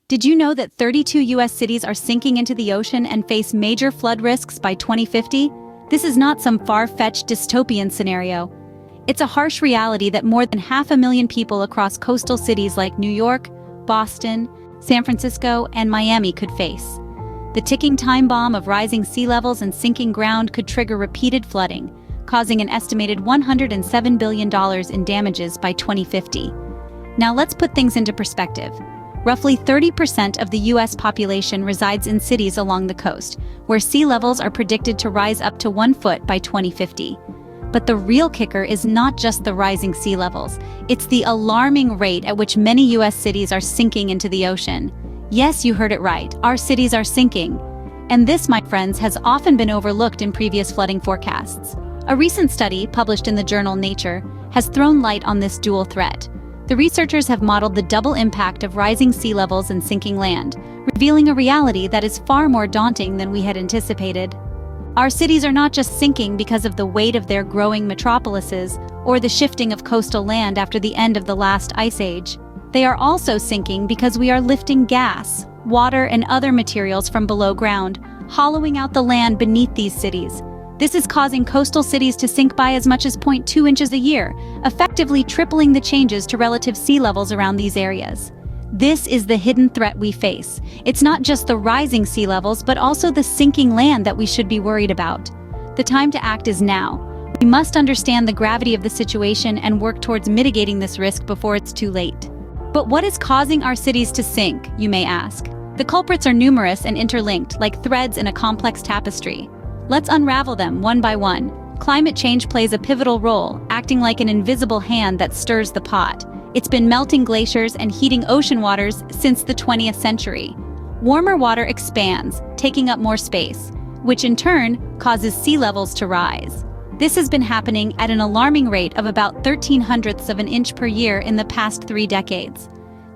Did you know that 32 US cities are sinking into the ocean and face major flood risks by 2050? This is not some far-fetched dystopian scenario. It's a harsh reality that more than 500,000 people across coastal cities like New York, Boston, San Francisco, and Miami could face. The ticking time bomb of rising sea levels and sinking ground could trigger repeated flooding, causing an estimated $107 billion in damages by 2050. Now let's put things into perspective. Roughly 30% of the US population resides in cities along the coast, where sea levels are predicted to rise up to 1 foot by 2050. But the real kicker is not just the rising sea levels, it's the alarming rate at which many US cities are sinking into the ocean. Yes, you heard it right, our cities are sinking. And this, my friends, has often been overlooked in previous flooding forecasts. A recent study, published in the journal Nature, has thrown light on this dual threat. The researchers have modeled the double impact of rising sea levels and sinking land, revealing a reality that is far more daunting than we had anticipated. Our cities are not just sinking because of the weight of their growing metropolises or the shifting of coastal land after the end of the last ice age. They are also sinking because we are lifting gas, water, and other materials from below ground, hollowing out the land beneath these cities. This is causing coastal cities to sink by as much as 0.2 inches a year, effectively tripling the changes to relative sea levels around these areas. This is the hidden threat we face. It's not just the rising sea levels, but also the sinking land that we should be worried about. The time to act is now. We must understand the gravity of the situation and work towards mitigating this risk before it's too late. But what is causing our cities to sink, you may ask? The culprits are numerous and interlinked, like threads in a complex tapestry. Let's unravel them one by one. Climate change plays a pivotal role, acting like an invisible hand that stirs the pot. It's been melting glaciers and heating ocean waters since the 20th century. Warmer water expands, taking up more space, which in turn causes sea levels to rise. This has been happening at an alarming rate of about 0.13 of an inch per year in the past 3 decades.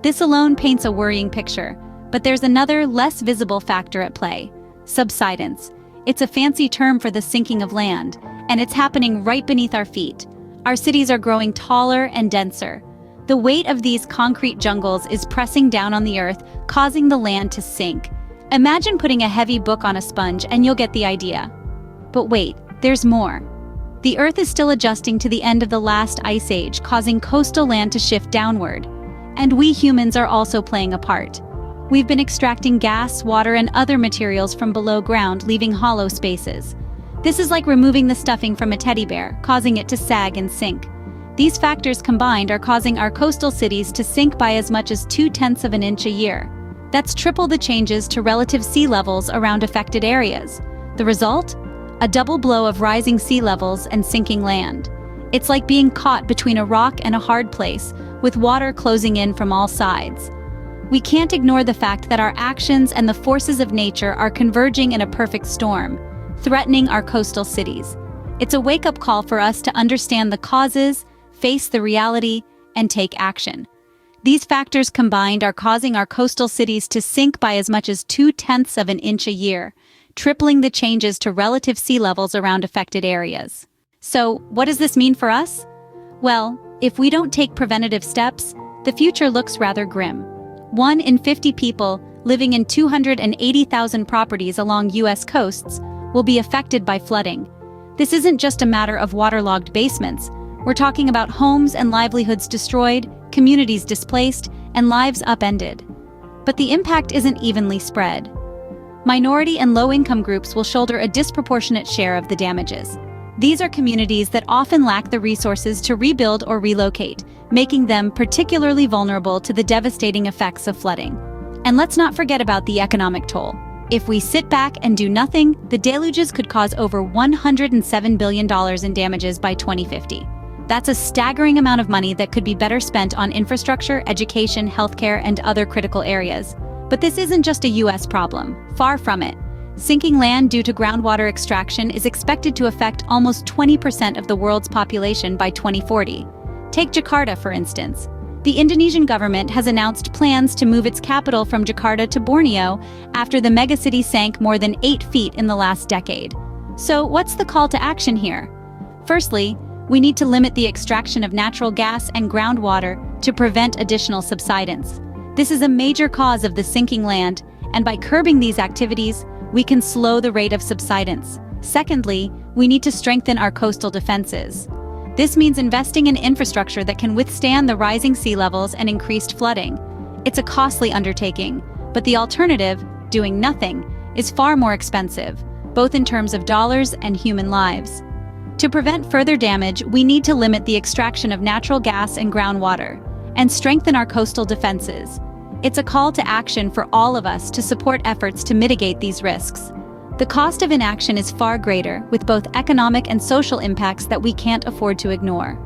This alone paints a worrying picture, but there's another, less visible factor at play: subsidence. It's a fancy term for the sinking of land, and it's happening right beneath our feet. Our cities are growing taller and denser. The weight of these concrete jungles is pressing down on the earth, causing the land to sink. Imagine putting a heavy book on a sponge and you'll get the idea. But wait, there's more. The earth is still adjusting to the end of the last ice age, causing coastal land to shift downward. And we humans are also playing a part. We've been extracting gas, water, and other materials from below ground, leaving hollow spaces. This is like removing the stuffing from a teddy bear, causing it to sag and sink. These factors combined are causing our coastal cities to sink by as much as 0.2 of an inch a year. That's triple the changes to relative sea levels around affected areas. The result? A double blow of rising sea levels and sinking land. It's like being caught between a rock and a hard place, with water closing in from all sides. We can't ignore the fact that our actions and the forces of nature are converging in a perfect storm, threatening our coastal cities. It's a wake-up call for us to understand the causes, face the reality, and take action. These factors combined are causing our coastal cities to sink by as much as 0.2 of an inch a year, tripling the changes to relative sea levels around affected areas. So, what does this mean for us? Well, if we don't take preventative steps, the future looks rather grim. 1 in 50 people living in 280,000 properties along US coasts will be affected by flooding. This isn't just a matter of waterlogged basements. We're talking about homes and livelihoods destroyed, communities displaced, and lives upended. But the impact isn't evenly spread. Minority and low-income groups will shoulder a disproportionate share of the damages. These are communities that often lack the resources to rebuild or relocate, making them particularly vulnerable to the devastating effects of flooding. And let's not forget about the economic toll. If we sit back and do nothing, the deluges could cause over $107 billion in damages by 2050. That's a staggering amount of money that could be better spent on infrastructure, education, healthcare, and other critical areas. But this isn't just a US problem. Far from it. Sinking land due to groundwater extraction is expected to affect almost 20% of the world's population by 2040. Take Jakarta, for instance. The Indonesian government has announced plans to move its capital from Jakarta to Borneo after the megacity sank more than 8 feet in the last decade. So, what's the call to action here? Firstly, we need to limit the extraction of natural gas and groundwater to prevent additional subsidence. This is a major cause of the sinking land, and by curbing these activities, we can slow the rate of subsidence. Secondly, we need to strengthen our coastal defenses. This means investing in infrastructure that can withstand the rising sea levels and increased flooding. It's a costly undertaking, but the alternative, doing nothing, is far more expensive, both in terms of dollars and human lives. To prevent further damage, we need to limit the extraction of natural gas and groundwater, and strengthen our coastal defenses. It's a call to action for all of us to support efforts to mitigate these risks. The cost of inaction is far greater, with both economic and social impacts that we can't afford to ignore.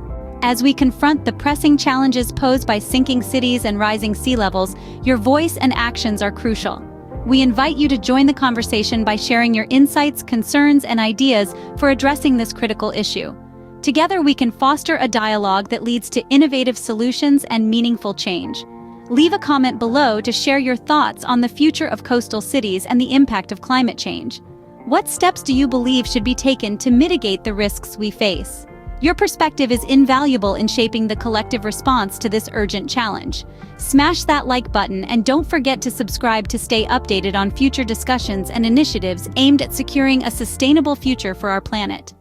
As we confront the pressing challenges posed by sinking cities and rising sea levels, your voice and actions are crucial. We invite you to join the conversation by sharing your insights, concerns, and ideas for addressing this critical issue. Together, we can foster a dialogue that leads to innovative solutions and meaningful change. Leave a comment below to share your thoughts on the future of coastal cities and the impact of climate change. What steps do you believe should be taken to mitigate the risks we face? Your perspective is invaluable in shaping the collective response to this urgent challenge. Smash that like button and don't forget to subscribe to stay updated on future discussions and initiatives aimed at securing a sustainable future for our planet.